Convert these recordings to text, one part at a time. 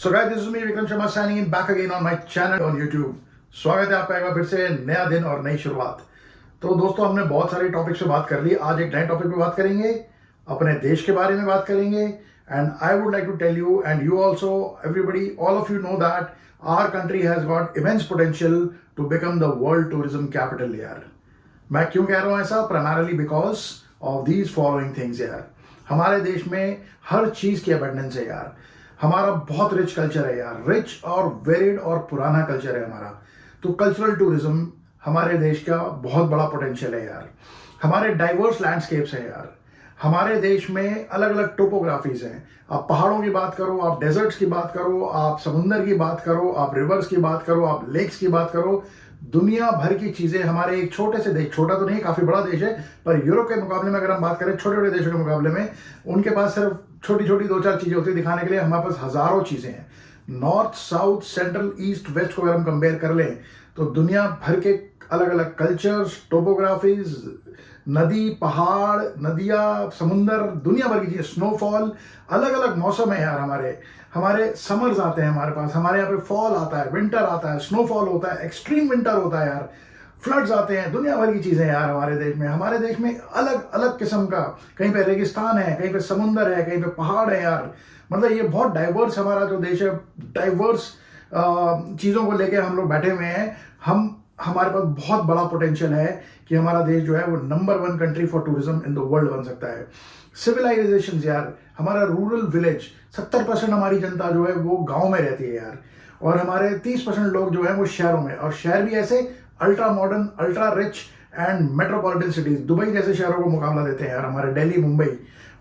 So guys, this is me Vikram Sharma signing in back again on my channel on YouTube. स्वागत है आपका एक बार फिर से, नया दिन और नई शुरुआत। तो दोस्तों, हमने बहुत सारे टॉपिक्स पे बात कर ली। आज एक नए टॉपिक पे बात करेंगे, अपने देश के बारे में बात करेंगे। And I would like to tell you and you also, everybody, all of you know that our country has got immense potential to become the world tourism capital यार। मैं क्यों कह रहा हूं ऐसा? Primarily because of these following things यार। हमारे देश में हर चीज की अबंडेंस है यार। हमारा बहुत रिच कल्चर है यार, रिच और वेरिड और पुराना कल्चर है हमारा। तो कल्चरल टूरिज्म हमारे देश का बहुत बड़ा पोटेंशियल है यार। हमारे डाइवर्स लैंडस्केप्स हैं यार। हमारे देश में अलग अलग टोपोग्राफीज हैं। आप पहाड़ों की बात करो, आप डेजर्ट्स की बात करो, आप समुंदर की बात करो, आप रिवर्स की बात करो, आप लेक्स की बात करो, दुनिया भर की चीजें हमारे एक छोटे से देश, छोटा तो नहीं, काफी बड़ा देश है, पर यूरोप के मुकाबले में अगर हम बात करें, छोटे छोटे देशों के मुकाबले में उनके पास सिर्फ छोटी छोटी दो चार चीजें होती है दिखाने के लिए। हमारे पास हजारों चीजें हैं। North, south, central, east, west को अगर हम कंपेयर कर लें तो दुनिया भर के अलग अलग कल्चर्स, टोपोग्राफीज, नदी, पहाड़, नदियां, समुंदर, दुनिया भर की चीजें, स्नोफॉल, अलग अलग मौसम है यार। हमारे समर्स आते हैं हमारे पास, हमारे यहाँ पे फॉल आता है, विंटर आता है, स्नोफॉल होता है, एक्सट्रीम विंटर होता है यार, फ्लड्स आते हैं, दुनिया भर की चीजें यार हमारे देश में अलग अलग किस्म का। कहीं पे रेगिस्तान है, कहीं पे समुंदर है, कहीं पे पहाड़ है यार। मतलब ये बहुत डाइवर्स हमारा जो देश है, डाइवर्स चीजों को लेके हम लोग बैठे हुए हैं। हमारे पास बहुत बड़ा पोटेंशियल है कि हमारा देश जो है वो number 1 country for tourism in the world बन सकता है। सिविलाइजेशन यार, हमारा रूरल विलेज, 70% हमारी जनता जो है वो गांव में रहती है यार, और हमारे 30% लोग जो है वो शहरों में, और शहर भी ऐसे ultra modern, ultra rich and metropolitan cities, Dubai जैसे शहरों को मुकाबला देते हैं यार हमारे दिल्ली, मुंबई।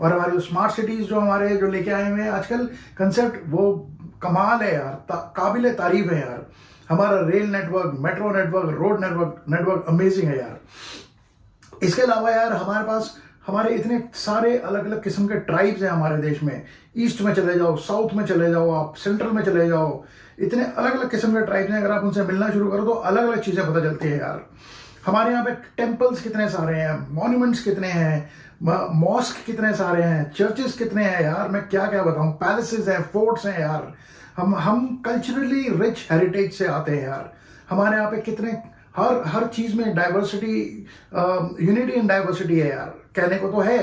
और हमारे जो स्मार्ट सिटीज जो लेके आए हुए हैं आजकल कंसेप्ट, वो कमाल है यार, काबिल तारीफ है यार। हमारा rail network, metro network, road network amazing है यार। इसके अलावा यार हमारे इतने सारे अलग अलग किस्म के ट्राइब्स हैं हमारे देश में। ईस्ट में चले जाओ, साउथ में चले जाओ, आप सेंट्रल में चले जाओ, इतने अलग अलग किस्म के ट्राइब्स हैं। अगर आप उनसे मिलना शुरू करो तो अलग अलग चीजें पता चलती है यार। हमारे यहाँ पे टेम्पल्स कितने सारे हैं, मॉन्यूमेंट्स कितने हैं, मॉस्क कितने सारे हैं, चर्चेस कितने हैं यार, मैं क्या क्या बताऊं, पैलेसेस हैं, फोर्ट्स हैं यार। हम कल्चरली रिच हेरिटेज से आते हैं यार। हमारे यहाँ पे कितने हर चीज में डाइवर्सिटी, यूनिटी इन डाइवर्सिटी है यार। कहने को तो है,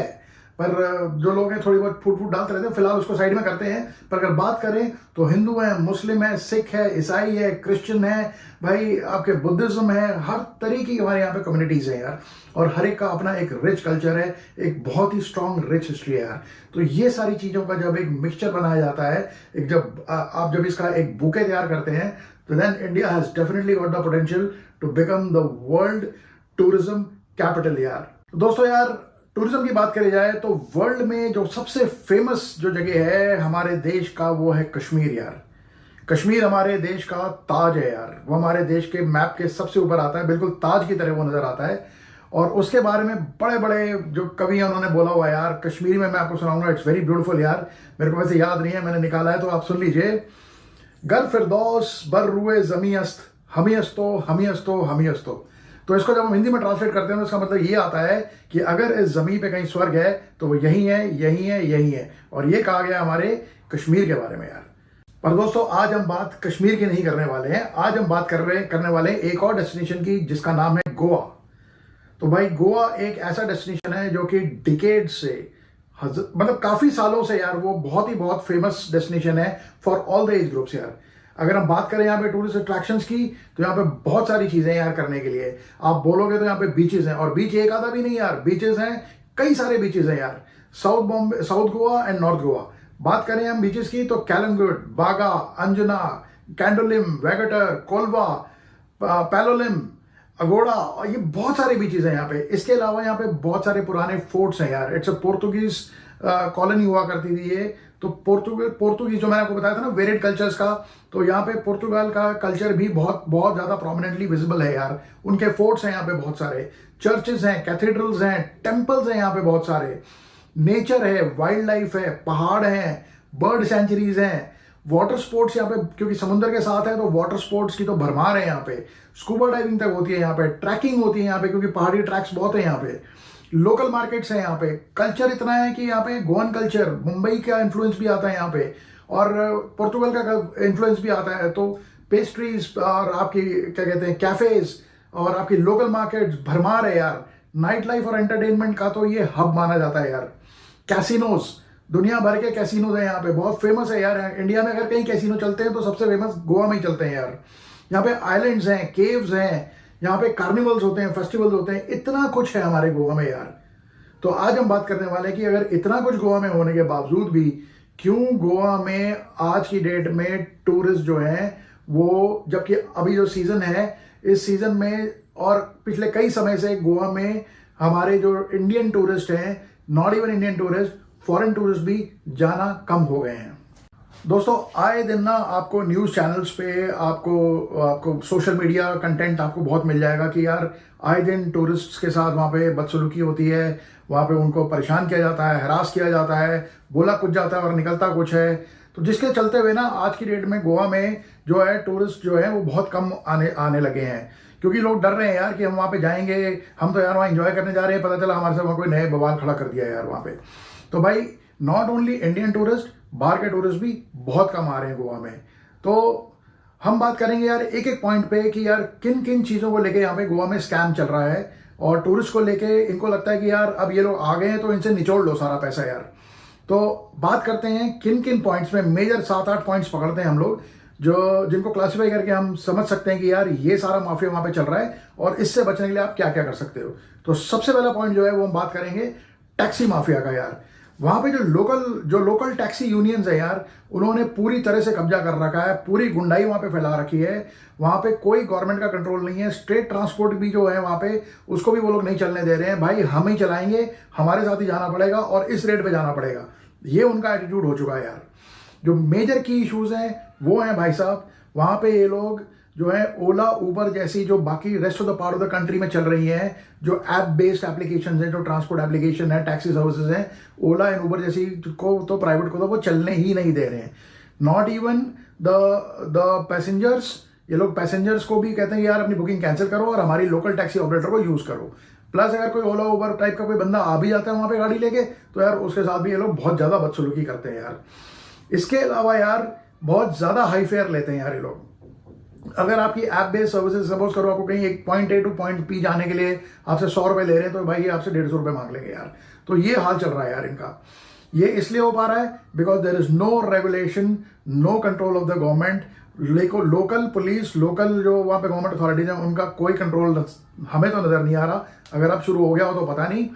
पर जो लोग हैं थोड़ी बहुत फूट डालते रहते हैं, फिलहाल उसको साइड में करते हैं। पर अगर बात करें तो हिंदू है, मुस्लिम है, सिख है, ईसाई है, क्रिश्चियन है, भाई आपके बुद्धिज्म है, हर तरीके की हमारे यहाँ पे कम्युनिटीज है यार। और हर एक का अपना एक रिच कल्चर है, एक बहुत ही स्ट्रॉन्ग रिच हिस्ट्री है यार। तो ये सारी चीजों का जब एक मिक्सचर बनाया जाता है, आप जब इसका एक बुके तैयार करते हैं, तो then India has definitely got the potential to become the world tourism capital यार। दोस्तों यार, टूरिज्म की बात करी जाए तो वर्ल्ड में जो सबसे फेमस जो जगह है हमारे देश का, वो है कश्मीर यार। कश्मीर हमारे देश का ताज है यार। वो हमारे देश के मैप के सबसे ऊपर आता है, बिल्कुल ताज की तरह वो नजर आता है। और उसके बारे में बड़े बड़े जो कवि हैं उन्होंने बोला हुआ यार, कश्मीरी में मैं आपको सुनाऊंगा। इट्स वेरी ब्यूटीफुल यार। मेरे को वैसे याद नहीं है, मैंने निकाला है तो आप सुन लीजिए। गर फिरदौस बर रुए जमी अस्त, हमी अस्तो हमी अस्तो हमी अस्तो। तो इसको जब हम हिंदी में ट्रांसलेट करते हैं तो इसका मतलब ये आता है कि अगर इस जमीन पे कहीं स्वर्ग है तो वो यही है, यही है, यही है। और ये कहा गया हमारे कश्मीर के बारे में यार। पर दोस्तों, आज हम बात कश्मीर की नहीं करने वाले हैं। आज हम बात करने वाले हैं एक और डेस्टिनेशन की, जिसका नाम है गोवा। तो भाई, गोवा एक ऐसा डेस्टिनेशन है जो कि डिकेड से, मतलब काफी सालों से यार, वो बहुत फेमस डेस्टिनेशन है for all the age groups यार। अगर हम बात करें यहाँ पे टूरिस्ट अट्रैक्शंस की, तो यहाँ पे बहुत सारी चीजें यार करने के लिए। आप बोलोगे तो यहाँ पे बीचेस हैं, और बीच एक आधा भी नहीं यार, बीचेस हैं, कई सारे बीचेस हैं यार। South Goa and north Goa. बात करें हम बीचेस की तो कैलंगुट, बागा, अंजुना, कैंडोलिम, वेगेटर, कोलवा, पैलोलिम, अगोड़ा, और ये बहुत सारे बीचेस हैं यहाँ पे। इसके अलावा यहाँ पे बहुत सारे पुराने फोर्ट्स हैं यार। इट्स अ पोर्तुगीज कॉलोनी हुआ करती थी ये। तो पोर्तुगीज जो मैंने आपको बताया था ना, वेरिड कल्चर्स का, तो यहाँ पे पुर्तगाल का कल्चर भी बहुत ज्यादा प्रोमिनेंटली विजिबल है यार। उनके फोर्ट्स हैं यहाँ पे बहुत सारे, चर्चेस हैं, कैथेड्रल्स हैं, टेम्पल्स हैं यहाँ पे बहुत सारे, नेचर है, वाइल्ड लाइफ है, पहाड़ हैं, बर्ड सेंचुरीज हैं, वाटर स्पोर्ट्स यहाँ पे, क्योंकि समुद्र के साथ है तो वाटर स्पोर्ट्स की तो भरमार है यहाँ पे। स्कूबा डाइविंग तक होती है यहाँ पे, ट्रैकिंग होती है यहाँ पे, क्योंकि पहाड़ी ट्रैक्स बहुत है यहाँ पे। लोकल मार्केट्स हैं यहाँ पे, कल्चर इतना है कि यहाँ पे गोवन कल्चर, मुंबई का इन्फ्लुएंस भी आता है यहाँ पे और पोर्तुगल का इन्फ्लुएंस भी आता है। तो पेस्ट्रीज और आपकी क्या कहते हैं कैफेज और आपकी लोकल मार्केट्स भरमार है यार। नाइट लाइफ और एंटरटेनमेंट का तो ये हब माना जाता है यार। कैसीनोज, दुनिया भर के कैसीनोज हैं यहाँ पे, बहुत फेमस है यार। इंडिया में अगर कहीं कैसीनो चलते हैं तो सबसे फेमस गोवा में ही चलते हैं यार। यहाँ पे आइलैंड्स हैं, केव्स हैं, यहाँ पे कार्निवल्स होते हैं, फेस्टिवल्स होते हैं, इतना कुछ है हमारे गोवा में यार। तो आज हम बात करने वाले हैं कि अगर इतना कुछ गोवा में होने के बावजूद भी क्यों गोवा में आज की डेट में टूरिस्ट जो हैं वो, जबकि अभी जो सीजन है इस सीजन में और पिछले कई समय से गोवा में हमारे जो इंडियन टूरिस्ट हैं, not even Indian tourist, foreign tourist भी जाना कम हो गए हैं। दोस्तों आए दिन ना आपको न्यूज़ चैनल्स पे आपको सोशल मीडिया कंटेंट आपको बहुत मिल जाएगा कि यार आए दिन टूरिस्ट्स के साथ वहाँ पे बदसलूकी होती है, वहाँ पे उनको परेशान किया जाता है, हरास किया जाता है, बोला कुछ जाता है और निकलता कुछ है। तो जिसके चलते हुए ना आज की डेट में गोवा में जो है टूरिस्ट जो है वो बहुत कम आने लगे हैं, क्योंकि लोग डर रहे हैं यार कि हम वहाँ पे जाएंगे, हम तो यार वहाँ एंजॉय करने जा रहे हैं, पता चला हमारे साथ वहाँ कोई नए बवाल खड़ा कर दिया यार वहाँ पे। तो भाई नॉट ओनली इंडियन टूरिस्ट, बाहर के टूरिस्ट भी बहुत कम आ रहे हैं गोवा में। तो हम बात करेंगे यार एक एक पॉइंट पे कि यार किन किन चीज़ों को लेके यहाँ पे गोवा में स्कैम चल रहा है और टूरिस्ट को लेके इनको लगता है कि यार अब ये लोग आ गए हैं तो इनसे निचोड़ लो सारा पैसा यार। तो बात करते हैं किन किन पॉइंट्स में, मेजर 7-8 पॉइंट्स पकड़ते हैं हम लोग जो जिनको क्लासीफाई करके हम समझ सकते हैं कि यार ये सारा माफिया वहाँ पे चल रहा है और इससे बचने के लिए आप क्या क्या कर सकते हो। तो सबसे पहला पॉइंट जो है वो हम बात करेंगे टैक्सी माफिया का यार। वहाँ पे जो लोकल टैक्सी यूनियंस है यार, उन्होंने पूरी तरह से कब्जा कर रखा है, पूरी गुंडाई वहाँ पे फैला रखी है। वहाँ पे कोई गवर्नमेंट का कंट्रोल नहीं है। स्ट्रेट ट्रांसपोर्ट भी जो है वहाँ पे उसको भी वो लोग नहीं चलने दे रहे हैं। भाई हम ही चलाएंगे, हमारे साथ ही जाना पड़ेगा और इस रेट पे जाना पड़ेगा, ये उनका एटीट्यूड हो चुका है यार। जो मेजर की इश्यूज हैं वो हैं भाई साहब, वहाँ पे ये लोग जो है ओला उबर जैसी जो बाकी rest of the part of the country में चल रही हैं, जो ऐप बेस्ड एप्लीकेशन है, जो ट्रांसपोर्ट एप्लीकेशन है, टैक्सी सर्विसेज हैं, ओला एंड उबर जैसी को तो प्राइवेट को तो वो चलने ही नहीं दे रहे हैं। नॉट इवन द पैसेंजर्स, ये लोग पैसेंजर्स को भी कहते हैं यार अपनी बुकिंग कैंसिल करो और हमारी लोकल टैक्सी ऑपरेटर को यूज करो। प्लस अगर कोई ओला उबर टाइप का कोई बंदा आ भी जाता है वहाँ पे गाड़ी लेके तो यार उसके साथ भी ये लोग बहुत ज़्यादा बदसलूकी करते हैं यार। इसके अलावा यार बहुत ज़्यादा हाई फेयर लेते हैं यार ये लोग। अगर आपकी ऐप बेस्ड सर्विसेज, सपोज करो आपको कहीं एक point A to point P जाने के लिए आपसे 100 रुपये ले रहे हैं तो भाई ये आपसे 150 रुपये मांग लेंगे यार। तो ये हाल चल रहा है यार इनका। ये इसलिए हो पा रहा है because there is no regulation, no control of the government. Local police, local जो वहाँ पे गवर्नमेंट अथॉरिटीज हैं उनका कोई कंट्रोल हमें तो नजर नहीं आ रहा। अगर अब शुरू हो गया हो तो पता नहीं।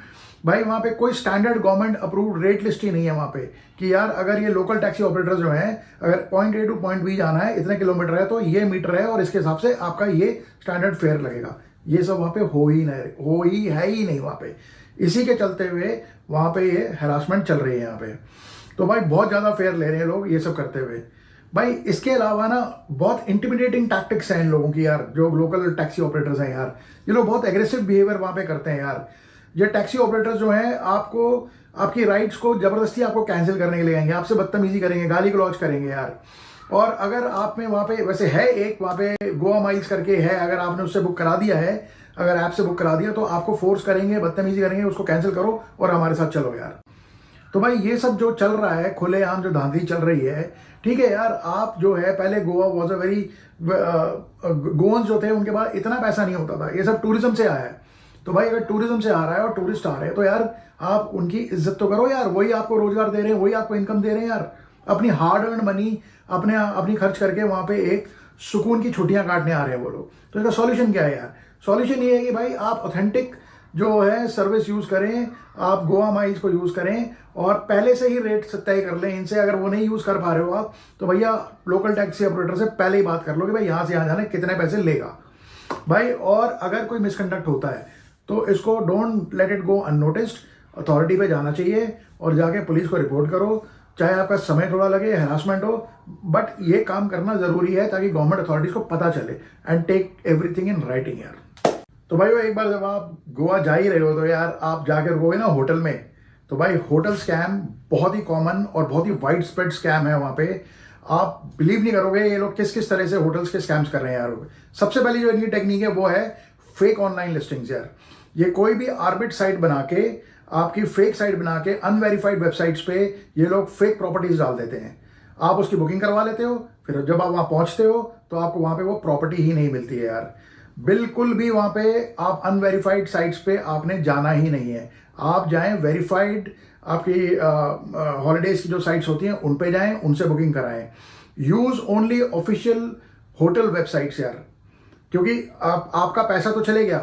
भाई वहाँ पे कोई standard government approved rate list ही नहीं है वहाँ पे कि यार अगर ये लोकल टैक्सी ऑपरेटर जो हैं, अगर point A to point B जाना है, इतने किलोमीटर है तो ये मीटर है और इसके हिसाब से आपका ये स्टैंडर्ड फेयर लगेगा। ये सब वहाँ पे हो ही है ही नहीं वहाँ पे। इसी के चलते हुए वहाँ पे ये हरासमेंट चल रही है यहाँ पे। तो भाई बहुत ज़्यादा फेयर ले रहे हैं लोग ये सब करते हुए। भाई इसके अलावा ना बहुत इंटिमिडेटिंग टैक्टिक्स हैं इन लोगों की यार, जो लोकल टैक्सी ऑपरेटर्स हैं यार, ये लोग बहुत एग्रेसिव बिहेवियर वहाँ पे करते हैं यार। ये टैक्सी ऑपरेटर्स जो हैं आपको आपकी राइड्स को जबरदस्ती आपको कैंसिल करने के लिए आएंगे, आपसे बदतमीजी करेंगे, गाली गलौज करेंगे यार। और अगर आप में वहाँ पे वैसे है एक वहाँ पे गोवा माइल्स करके है, अगर आपने उससे बुक करा दिया है, अगर ऐप से बुक करा दिया तो आपको फोर्स करेंगे, बदतमीजी करेंगे, उसको कैंसिल करो और हमारे साथ चलो यार। तो भाई ये सब जो चल रहा है, खुलेआम जो धांधली चल रही है, ठीक है यार। आप जो है पहले गोवा वॉज अ वेरी, गोवंस जो थे उनके पास इतना पैसा नहीं होता था, ये सब टूरिज्म से आया है। तो भाई अगर टूरिज्म से आ रहा है और टूरिस्ट आ रहे हैं तो यार आप उनकी इज्जत तो करो यार, वही आपको रोजगार दे रहे हैं, वही आपको इनकम दे रहे हैं यार। अपनी हार्ड अर्न मनी अपनी खर्च करके वहाँ पे एक सुकून की छुट्टियां काटने आ रहे हैं वो लोग। तो इसका सॉल्यूशन क्या है यार? सॉल्यूशन ये है कि भाई आप ऑथेंटिक जो है सर्विस यूज़ करें, आप गोवा माइल्स को यूज़ करें और पहले से ही रेट तय कर लें इनसे। अगर वो नहीं यूज़ कर पा रहे हो आप तो भैया लोकल टैक्सी ऑपरेटर से पहले ही बात कर लो कि भाई यहाँ से यहाँ जाने कितने पैसे लेगा भाई। और अगर कोई मिसकंडक्ट होता है तो इसको don't let it go unnoticed, authority पे जाना चाहिए और जाके पुलिस को रिपोर्ट करो, चाहे आपका समय थोड़ा लगे, हैरासमेंट हो, बट ये काम करना ज़रूरी है ताकि गवर्नमेंट अथॉरिटीज़ को पता चले and take everything in writing यार। तो भाई एक बार जब आप गोवा जा ही रहे हो तो यार आप जाकर रुकोगे ना होटल में, तो भाई होटल स्कैम बहुत ही कॉमन और बहुत ही वाइड स्प्रेड स्कैम है वहाँ पे। आप बिलीव नहीं करोगे ये लोग किस किस तरह से होटल्स के स्कैम्स कर रहे हैं यार। सबसे पहली जो इनकी टेक्निक है वो है फेक ऑनलाइन लिस्टिंग्स यार। ये कोई भी आर्बिट साइट बना के, आपकी फेक साइट बना के, अनवेरिफाइड वेबसाइट्स पे ये लोग फेक प्रॉपर्टीज डाल देते हैं। आप उसकी बुकिंग करवा लेते हो, फिर जब आप वहां पहुंचते हो तो आपको वहां पे वो प्रॉपर्टी ही नहीं मिलती है यार। बिल्कुल भी वहां पे आप अनवेरिफाइड साइट्स पे आपने जाना ही नहीं है। आप जाएं वेरीफाइड, आपकी हॉलीडेज की जो साइट्स होती हैं उन पे जाएं, उनसे बुकिंग कराएं। Use only official hotel websites यार, क्योंकि आपका पैसा तो चले गया,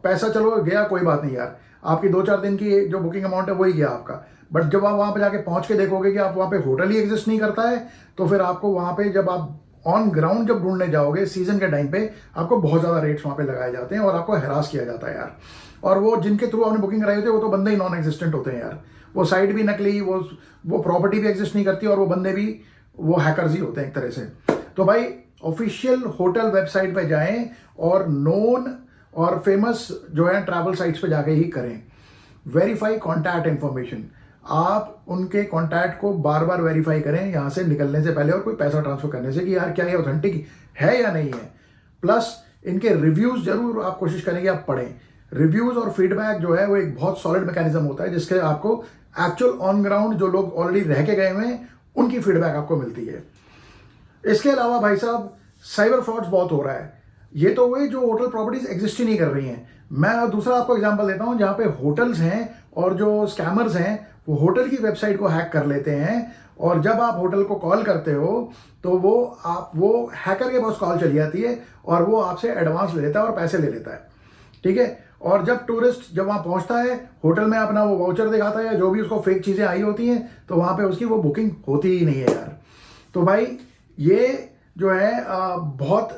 पैसा चलो गया कोई बात नहीं यार, आपकी 2-4 दिन की जो बुकिंग अमाउंट है वही गया आपका। बट जब आप वहां पे जाके पहुंच के देखोगे कि आप वहां पे होटल ही एग्जिस्ट नहीं करता है, तो फिर आपको वहां पे जब आप ऑन ग्राउंड जब ढूंढने जाओगे सीजन के टाइम पे, आपको बहुत ज्यादा रेट्स वहां पे लगाए जाते हैं और आपको हैरास किया जाता है यार। और वो जिनके थ्रू आपने बुकिंग कराई होती है वो तो बंदे ही नॉन एग्जिस्टेंट होते हैं यार। वो साइट भी नकली, वो प्रॉपर्टी भी एग्जिस्ट नहीं करती, और वो बंदे भी वो हैकर्स ही होते हैं एक तरह से। तो भाई ऑफिशियल होटल वेबसाइट पे जाएं और नोन और फेमस जो है ट्रैवल साइट्स पे जाके ही करें। वेरीफाई कॉन्टैक्ट इंफॉर्मेशन, आप उनके कॉन्टैक्ट को बार बार वेरीफाई करें यहां से निकलने से पहले और कोई पैसा ट्रांसफर करने से, कि यार क्या ये ऑथेंटिक है या नहीं है। प्लस इनके रिव्यूज जरूर आप कोशिश करेंगे आप पढ़ें। रिव्यूज और फीडबैक जो है वो एक बहुत सॉलिड मैकेनिज्म होता है, जिसके आपको एक्चुअल ऑन ग्राउंड जो लोग ऑलरेडी रह के गए हुए हैं उनकी फीडबैक आपको मिलती है। इसके अलावा भाई साहब साइबर फ्रॉड्स बहुत हो रहा है। ये तो हुए जो होटल प्रॉपर्टीज एग्जिस्ट ही नहीं कर रही हैं। मैं दूसरा आपको एग्जांपल देता हूं, जहां पे होटल्स हैं और जो स्कैमर्स हैं वो होटल की वेबसाइट को हैक कर लेते हैं, और जब आप होटल को कॉल करते हो तो वो हैकर के पास कॉल चली जाती है और वो आपसे एडवांस ले लेता है और पैसे ले लेता है, ठीक है। और जब टूरिस्ट जब वहां पहुंचता है, होटल में अपना वो वाउचर दिखाता है या जो भी उसको फेक चीजें आई होती हैं, तो वहां पे उसकी वो बुकिंग होती ही नहीं है यार। तो भाई ये जो है बहुत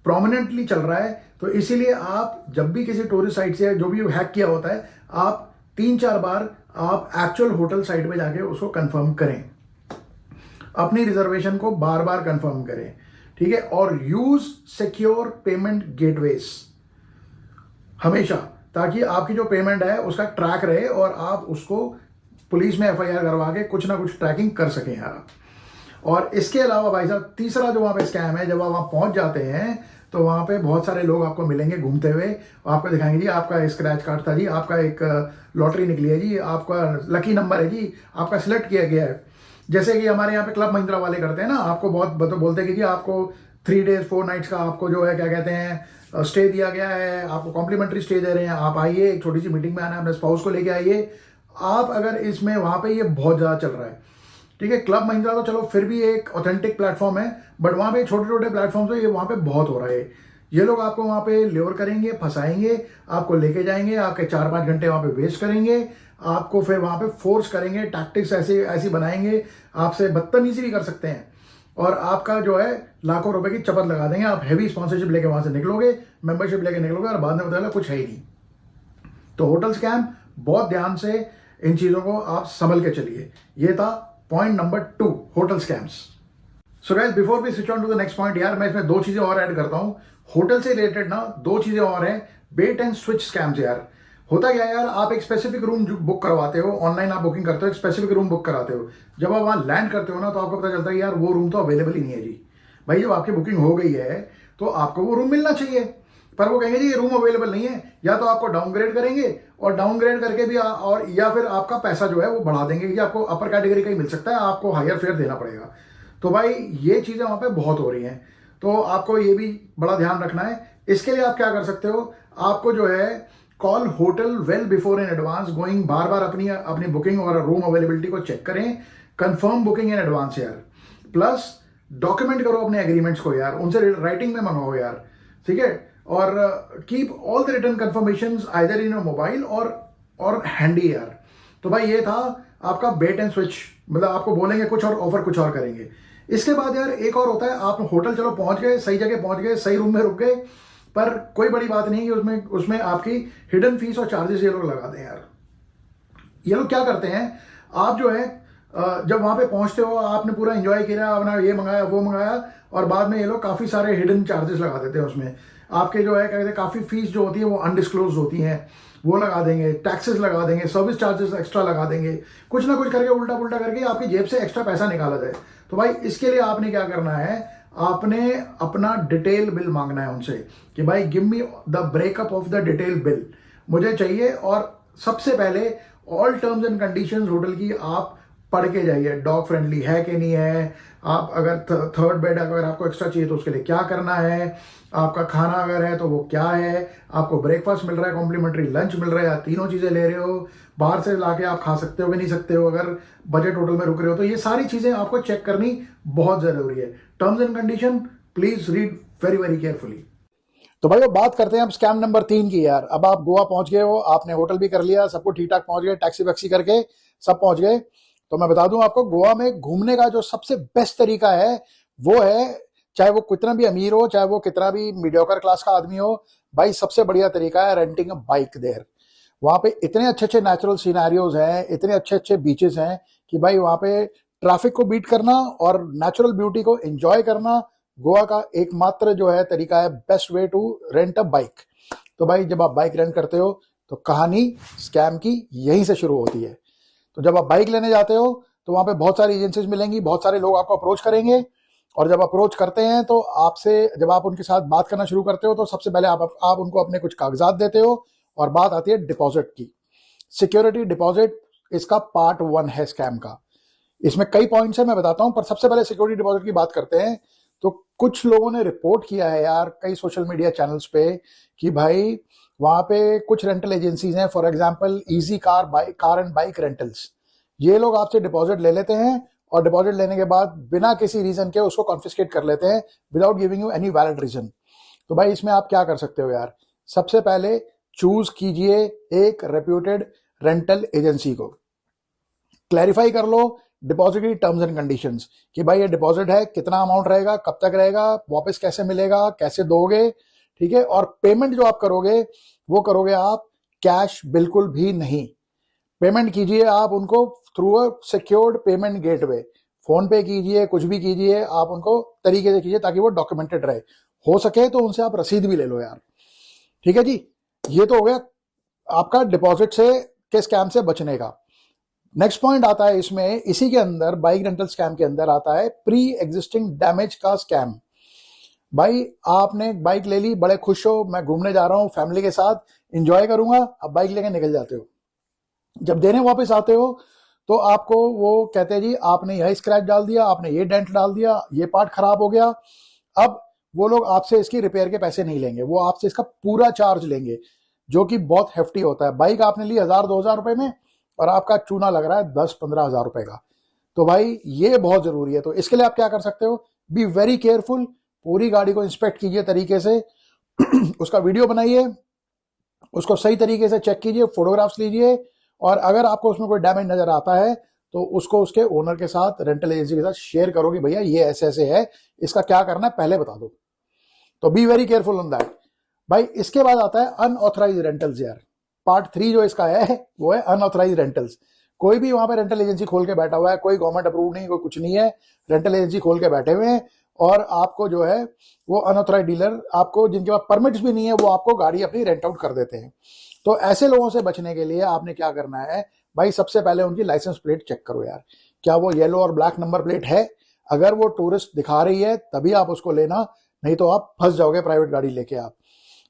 प्रोमिनेंटली चल रहा है। तो इसीलिए आप जब भी किसी टूरिस्ट साइट से जो भी हैक किया होता है, आप 3-4 बार आप एक्चुअल होटल साइट पे जाके उसको कंफर्म करें, अपनी रिजर्वेशन को बार बार कंफर्म करें, ठीक है। और यूज सिक्योर पेमेंट गेटवेज हमेशा, ताकि आपकी जो पेमेंट है उसका ट्रैक रहे और आप उसको पुलिस में एफआईआर करवा के कुछ ना कुछ ट्रैकिंग कर सकें यार। और इसके अलावा भाई साहब तीसरा जो वहां पे स्कैम है, जब आप वहां पहुंच जाते हैं तो वहां पे बहुत सारे लोग आपको मिलेंगे घूमते हुए, आपको दिखाएंगे जी आपका स्क्रैच कार्ड था जी, आपका एक लॉटरी निकली है जी, आपका लकी नंबर है जी, आपका सिलेक्ट किया गया है। जैसे कि हमारे यहाँ पे क्लब महिंद्रा वाले करते हैं ना, आपको बहुत बोलते हैं कि जी आपको 3 days 4 nights का आपको जो है क्या कहते हैं स्टे दिया गया है, आपको कॉम्प्लीमेंट्री स्टे दे रहे हैं, आप आइए एक छोटी सी मीटिंग में आना है, अपने स्पाउस को लेके आइए। आप अगर इसमें वहां पे ये बहुत ज्यादा चल रहा है, ठीक है। क्लब महिंद्रा तो चलो फिर भी एक ऑथेंटिक प्लेटफॉर्म है, बट वहां पे छोटे छोटे प्लेटफॉर्म से ये वहां पे बहुत हो रहा है। ये लोग आपको वहां पे ल्योर करेंगे, फंसाएंगे, आपको लेके जाएंगे, आपके 4-5 घंटे वहां पे वेस्ट करेंगे, आपको फिर वहां पे फोर्स करेंगे, टैक्टिक्स ऐसी बनाएंगे, आपसे बदतमीजी भी कर सकते हैं, और आपका जो है लाखों रुपए की चपत लगा देंगे। आप हैवी स्पॉन्सरशिप लेके वहां से निकलोगे, मेंबरशिप लेके निकलोगे, और बाद में बताया कुछ है ही नहीं। तो होटल स्कैम, बहुत ध्यान से इन चीजों को आप संभल के चलिए। ये था point number 2, hotel scams. So guys before we switch on to the next point, यार मैं इसमें 2 चीजें और ऐड करता हूं होटल से रिलेटेड ना। 2 चीजें और हैं, बेट एंड स्विच स्कैम्स। यार होता क्या है यार, आप एक स्पेसिफिक रूम बुक करवाते हो, ऑनलाइन आप बुकिंग करते हो, एक स्पेसिफिक रूम बुक कराते हो, जब आप वहां लैंड करते हो ना तो आपको पता चलता है यार वो रूम तो अवेलेबल ही नहीं है जी। भाई जब आपकी बुकिंग हो गई है तो आपको वो रूम मिलना चाहिए, पर वो कहेंगे जी ये रूम अवेलेबल नहीं है, या तो आपको डाउनग्रेड करेंगे, और डाउनग्रेड करके भी और या फिर आपका पैसा जो है वो बढ़ा देंगे कि आपको अपर कैटेगरी का ही मिल सकता है, आपको हायर फेयर देना पड़ेगा। तो भाई ये चीजें वहां पे बहुत हो रही हैं, तो आपको ये भी बड़ा ध्यान रखना है। इसके लिए आप क्या कर सकते हो, आपको जो है call hotel well before in advance going, बार बार अपनी बुकिंग और रूम अवेलेबिलिटी को चेक करें, कंफर्म बुकिंग इन एडवांस यार। प्लस डॉक्यूमेंट करो अपने एग्रीमेंट्स को यार, उनसे राइटिंग में मंगवाओ यार, ठीक है। और keep all the return confirmations either in your mobile और हैंडी यार। तो भाई ये था आपका बेट एंड स्विच, मतलब आपको बोलेंगे कुछ और ऑफर कुछ और करेंगे। इसके बाद यार एक और होता है, आप होटल चलो पहुंच गए, सही जगह पहुंच गए, सही रूम में रुक गए, पर कोई बड़ी बात नहीं कि उसमें आपकी हिडन फीस और चार्जेस ये लोग लगा दें यार। ये लोग क्या करते हैं, आप जो है जब वहां पे पहुंचते हो, आपने पूरा एंजॉय किया, आपने ये मंगाया वो मंगाया, और बाद में ये लोग काफी सारे हिडन चार्जेस लगा देते हैं उसमें। आपके जो है क्या कहते हैं काफी फीस जो होती है वो अनडिस्क्लोज होती हैं, वो लगा देंगे, टैक्सेस लगा देंगे, सर्विस चार्जेस एक्स्ट्रा लगा देंगे, कुछ ना कुछ करके उल्टा पुल्टा करके आपकी जेब से एक्स्ट्रा पैसा निकाला जाए। तो भाई इसके लिए आपने क्या करना है, आपने अपना डिटेल बिल मांगना है उनसे कि भाई give me the breakup of the detail bill. मुझे चाहिए। और सबसे पहले all terms and conditions hotel की आप पढ़ के जाइए, डॉग फ्रेंडली है कि नहीं है, आप अगर थर्ड बेड अगर आपको एक्स्ट्रा चाहिए तो उसके लिए क्या करना है, आपका खाना अगर है तो वो क्या है, आपको ब्रेकफास्ट मिल रहा है, कॉम्प्लीमेंट्री लंच मिल रहा है, या तीनों चीज़ें ले रहे हो, बाहर से लाके आप खा सकते हो कि नहीं सकते हो, अगर बजट होटल में रुक रहे हो तो ये सारी चीज़ें आपको चेक करनी बहुत ज़रूरी है। Terms and condition please read very very carefully. तो भाई वो बात करते हैं अब स्कैम नंबर 3 की यार। अब आप गोवा पहुंच गए हो, आपने होटल भी कर लिया, सब कुछ ठीक ठाक पहुंच गए, टैक्सी वैक्सी करके सब पहुंच गए। तो मैं बता दूं आपको, गोवा में घूमने का जो सबसे बेस्ट तरीका है वो है, चाहे वो कितना भी अमीर हो, चाहे वो कितना भी मीडियोकर क्लास का आदमी हो, भाई सबसे बढ़िया तरीका है रेंटिंग अ बाइक देयर। वहां पे इतने अच्छे अच्छे नेचुरल सिनेरियोज हैं, इतने अच्छे अच्छे बीचेस हैं कि भाई वहां पे ट्रैफिक को बीट करना और नेचुरल ब्यूटी को एंजॉय करना गोवा का एकमात्र जो है तरीका है, best way to rent a bike. तो भाई जब आप बाइक रेंट करते हो तो कहानी स्कैम की यहीं से शुरू होती है। तो जब आप बाइक लेने जाते हो तो वहां पे बहुत सारी एजेंसीज मिलेंगी, बहुत सारे लोग आपको अप्रोच करेंगे, और जब अप्रोच करते हैं तो आपसे जब आप उनके साथ बात करना शुरू करते हो तो सबसे पहले आप उनको अपने कुछ कागजात देते हो, और बात आती है डिपॉजिट की। सिक्योरिटी डिपॉजिट इसका पार्ट 1 है स्कैम का। इसमें कई पॉइंट्स है, मैं बताता हूं, पर सबसे पहले सिक्योरिटी डिपॉजिट की बात करते हैं। तो कुछ लोगों ने रिपोर्ट किया है यार कई सोशल मीडिया चैनल्स पे कि भाई वहां पे कुछ रेंटल एजेंसीज हैं, for example easy car and bike rentals, ये लोग आपसे डिपॉजिट ले लेते हैं और डिपॉजिट लेने के बाद बिना किसी रीजन के उसको कॉन्फिस्केट कर लेते हैं without giving you any valid reason. तो भाई इसमें आप क्या कर सकते हो यार, सबसे पहले चूज कीजिए एक रेप्यूटेड रेंटल एजेंसी को, क्लैरिफाई कर लो डिपॉजिट की टर्म्स एंड कंडीशंस कि भाई ये डिपॉजिट है, कितना अमाउंट रहेगा, कब तक रहेगा, वापस कैसे मिलेगा, कैसे दोगे, ठीक है। और पेमेंट जो आप करोगे वो करोगे आप कैश बिल्कुल भी नहीं, पेमेंट कीजिए आप उनको through a secured payment gateway, phone पे कीजिए, कुछ भी कीजिए, आप उनको तरीके से कीजिए ताकि वो डॉक्यूमेंटेड रहे, हो सके तो उनसे आप रसीद भी ले लो यार, ठीक है जी। ये तो हो गया आपका डिपॉजिट से के स्कैम से बचने का। नेक्स्ट पॉइंट आता है इसमें, इसी के अंदर बाइक रेंटल स्कैम के अंदर आता है प्री एग्जिस्टिंग डैमेज का स्कैम। भाई आपने बाइक ले ली, बड़े खुश हो, मैं घूमने जा रहा हूं फैमिली के साथ, एंजॉय करूंगा, अब बाइक लेके निकल जाते हो, जब देने वापस आते हो तो आपको वो कहते हैं जी आपने यह स्क्रैच डाल दिया, आपने ये डेंट डाल दिया, ये पार्ट खराब हो गया। अब वो लोग आपसे इसकी रिपेयर के पैसे नहीं लेंगे, वो आपसे इसका पूरा चार्ज लेंगे, जो कि बहुत हेफ्टी होता है। बाइक आपने ली 1000-2000 रुपए में और आपका चूना लग रहा है 10-15 हजार रुपए का। तो भाई ये बहुत जरूरी है। तो इसके लिए आप क्या कर सकते हो, बी वेरी केयरफुल, पूरी गाड़ी को इंस्पेक्ट कीजिए तरीके से उसका वीडियो बनाइए, उसको सही तरीके से चेक कीजिए, फोटोग्राफ्स लीजिए, और अगर आपको उसमें कोई डैमेज नजर आता है तो उसको उसके ओनर के साथ, रेंटल एजेंसी के साथ शेयर करो कि भैया ये ऐसे ऐसे है, इसका क्या करना है पहले बता दो। तो be very careful on that. भाई इसके बाद आता है अनऑथराइज रेंटल्स यार। पार्ट 3 जो इसका है वो है अनऑथराइज रेंटल्स। कोई भी वहां पे रेंटल एजेंसी खोल के बैठा हुआ है, कोई गवर्नमेंट अप्रूव नहीं, कोई कुछ नहीं है, रेंटल एजेंसी खोल के बैठे हुए हैं, और आपको जो है वो अनऑथराइज डीलर, आपको जिनके पास परमिट्स भी नहीं है, वो आपको गाड़ी अपनी रेंट आउट कर देते हैं। तो ऐसे लोगों से बचने के लिए आपने क्या करना है भाई, सबसे पहले उनकी लाइसेंस प्लेट चेक करो यार, क्या वो येलो और ब्लैक नंबर प्लेट है। अगर वो टूरिस्ट दिखा रही है तभी आप उसको लेना, नहीं तो आप फंस जाओगे प्राइवेट गाड़ी लेके आप।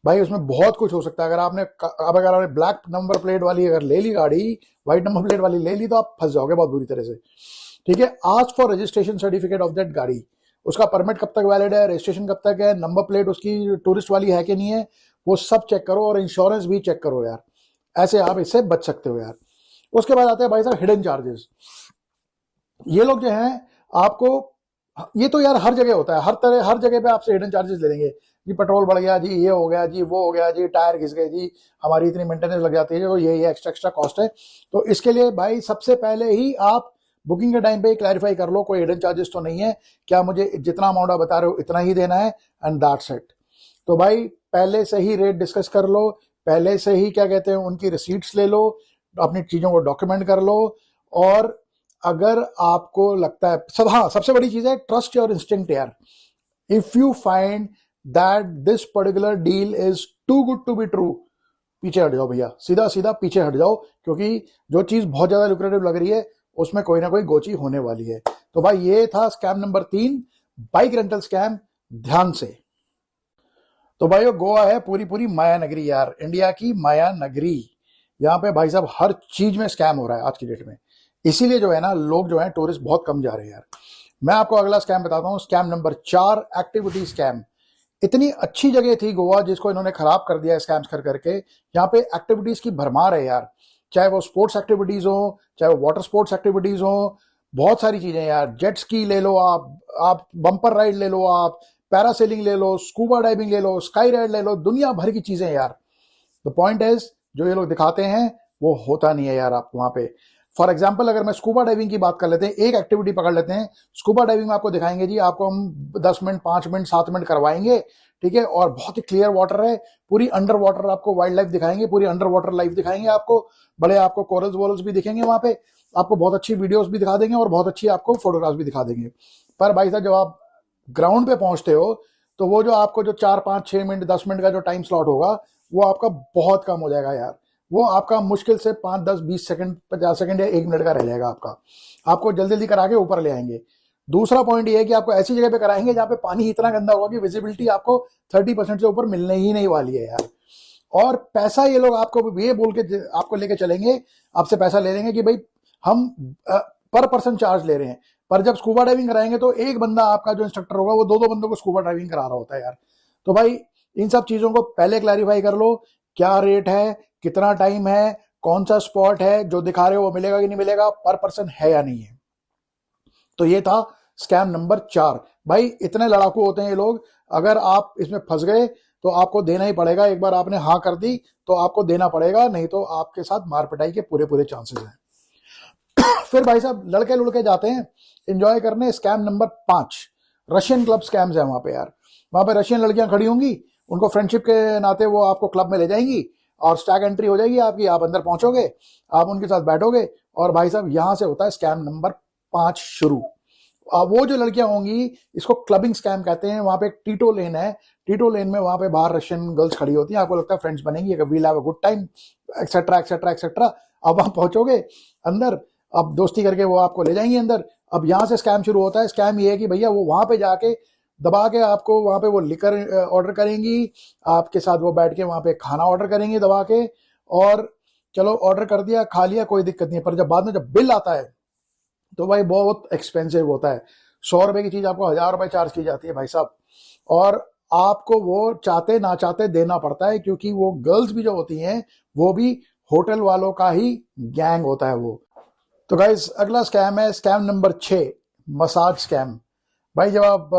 भाई उसमें बहुत कुछ हो सकता है, अगर आपने ब्लैक नंबर प्लेट वाली अगर ले ली गाड़ी, व्हाइट नंबर प्लेट वाली ले ली, तो आप फंस जाओगे बहुत बुरी तरह से, ठीक है। Ask for registration certificate of that गाड़ी, उसका परमिट कब तक वैलिड है, रजिस्ट्रेशन कब तक है, नंबर प्लेट उसकी टूरिस्ट वाली है कि नहीं है, वो सब चेक करो, और इंश्योरेंस भी चेक करो यार, ऐसे आप इससे बच सकते हो यार। उसके बाद आते हैं भाई साहब हिडन चार्जेस। ये लोग जो हैं आपको, ये तो यार हर जगह होता है, हर जगह पे आपसे हिडन चार्जेस ले लेंगे जी, पेट्रोल बढ़ गया जी, ये हो गया जी, वो हो गया जी, टायर घिस गए जी, हमारी इतनी मेंटेनेंस लग जाती है, तो ये एक्स्ट्रा कॉस्ट है। तो इसके लिए भाई सबसे पहले ही आप बुकिंग के टाइम पे क्लैरिफाई कर लो कोई हिडन चार्जेस तो नहीं है, क्या मुझे जितना अमाउंट आप बता रहे हो इतना ही देना है, एंड दैट्स इट। तो भाई पहले से ही रेट डिस्कस कर लो, पहले से ही क्या कहते हैं उनकी रिसीट्स ले लो, अपनी चीजों को डॉक्यूमेंट कर लो। और अगर आपको लगता है सबसे बड़ी चीज है ट्रस्ट योर इंस्टिंक्ट यार। If you find that this particular deal is too good to be true, पीछे हट जाओ भैया, सीधा सीधा पीछे हट जाओ, क्योंकि जो चीज बहुत ज्यादा लुक्रेटिव लग रही है उसमें कोई ना कोई गोची होने वाली है। तो भाई ये था scam number 3, bike rental scam, ध्यान से। तो भाई वो गोवा है पूरी पूरी माया नगरी यार, इंडिया की माया नगरी। यहाँ पे भाई साहब हर चीज में स्कैम हो रहा है आज की डेट में। इसीलिए जो है ना, लोग जो है टूरिस्ट बहुत कम जा रहे हैं यार। मैं आपको अगला स्कैम बताता हूँ, स्कैम नंबर 4, एक्टिविटी स्कैम। इतनी अच्छी जगह थी गोवा जिसको इन्होंने खराब कर दिया स्कैम्स कर करके। यहाँ पे एक्टिविटीज की भरमार है यार, चाहे वो स्पोर्ट्स एक्टिविटीज हो, चाहे वो वाटर स्पोर्ट्स एक्टिविटीज हो, बहुत सारी चीजें यार। जेट स्की ले लो आप बम्पर राइड ले लो, आप पैरासेलिंग ले लो, स्कूबा डाइविंग ले लो, स्काई राइड ले लो, दुनिया भर की चीजें यार। द पॉइंट इज, जो ये लोग दिखाते हैं वो होता नहीं है यार आप वहां पे। फॉर एग्जाम्पल अगर मैं स्कूबा डाइविंग की बात कर लेते हैं, एक एक्टिविटी पकड़ लेते हैं। स्कूबा डाइविंग में आपको दिखाएंगे जी, आपको हम 10 मिनट 5 मिनट 7 मिनट करवाएंगे, ठीक है, और बहुत ही क्लियर वाटर है, पूरी अंडर वाटर आपको वाइल्ड लाइफ दिखाएंगे, पूरी अंडर वाटर लाइफ दिखाएंगे आपको, बड़े आपको कोरल्स वोरल्स भी दिखेंगे वहां पे, आपको बहुत अच्छी वीडियोस भी दिखा देंगे और बहुत अच्छी आपको फोटोग्राफ्स भी दिखा देंगे। पर भाई साहब जब आप ग्राउंड पे पहुंचते हो तो वो जो आपको जो 4 5 6 मिनट 10 मिनट का जो टाइम स्लॉट होगा वो आपका बहुत कम हो जाएगा यार। वो आपका मुश्किल से 5 10 20 सेकंड 50 सेकंड या 1 मिनट का रह जाएगा आपका। आपको जल्दी जल्दी करा के ऊपर ले आएंगे। दूसरा पॉइंट ये है कि आपको ऐसी जगह पे कराएंगे जहां पे पानी इतना गंदा होगा कि विजिबिलिटी आपको 30% से ऊपर मिलने ही नहीं वाली है यार। और पैसा ये लोग आपको ये बोल के आपको लेके चलेंगे, आपसे पैसा ले लेंगे कि भाई हम पर पर्सन चार्ज ले रहे हैं। पर जब स्कूबा डाइविंग कराएंगे तो एक बंदा आपका जो इंस्ट्रक्टर होगा वो दो दो बंदों को स्कूबा डाइविंग करा रहा होता है यार। तो भाई इन सब चीजों को पहले क्लैरिफाई कर लो, क्या रेट है, कितना टाइम है, कौन सा स्पॉट है, जो दिखा रहे हो वो मिलेगा कि नहीं मिलेगा, पर पर्सन है या नहीं है। तो ये था स्कैम नंबर 4। भाई इतने लड़ाकू होते हैं ये लोग, अगर आप इसमें फंस गए तो आपको देना ही पड़ेगा। एक बार आपने हाँ कर दी तो आपको देना पड़ेगा, नहीं तो आपके साथ मार पिटाई के पूरे पूरे चांसेस हैं। फिर भाई साहब लड़के लुड़के जाते हैं एंजॉय करने। Scam number 5, Russian club scams है वहां पे यार। वहां पे रशियन लड़कियां खड़ी होंगी, उनको फ्रेंडशिप के नाते वो आपको क्लब में ले जाएंगी और स्टैग एंट्री हो जाएगी आपकी, आप अंदर पहुंचोगे, आप उनके साथ बैठोगे और भाई साहब यहां से होता है स्कैम नंबर 5 शुरू। वो जो लड़कियां होंगी इसको क्लबिंग स्कैम कहते हैं। वहां पे एक टीटो लेन है, टीटो लेन में वहां पे बाहर रशियन गर्ल्स खड़ी होती हैं, आपको लगता है फ्रेंड्स बनेंगी, we'll have a good time etcetera etcetera etcetera. अब वहां पहुंचोगे अंदर, अब दोस्ती करके वो आपको ले जाएंगे अंदर। अब यहां से स्कैम शुरू होता है। स्कैम ये है कि भैया वो वहां पे जाके दबा के आपको वहां पे वो लिकर ऑर्डर करेंगी, आपके साथ वो बैठ के वहां पे खाना ऑर्डर करेंगे दबा के, और चलो ऑर्डर कर दिया खा लिया कोई दिक्कत नहीं है। पर जब बाद में जब बिल आता है तो भाई बहुत एक्सपेंसिव होता है। 100 रुपए की चीज आपको 1000 रुपए चार्ज की जाती है भाई साहब, और आपको वो चाहते ना चाहते देना पड़ता है, क्योंकि वो गर्ल्स भी जो होती हैं वो भी होटल वालों का ही गैंग होता है वो। तो गाइस अगला स्कैम है स्कैम नंबर 6, मसाज स्कैम। भाई जब आप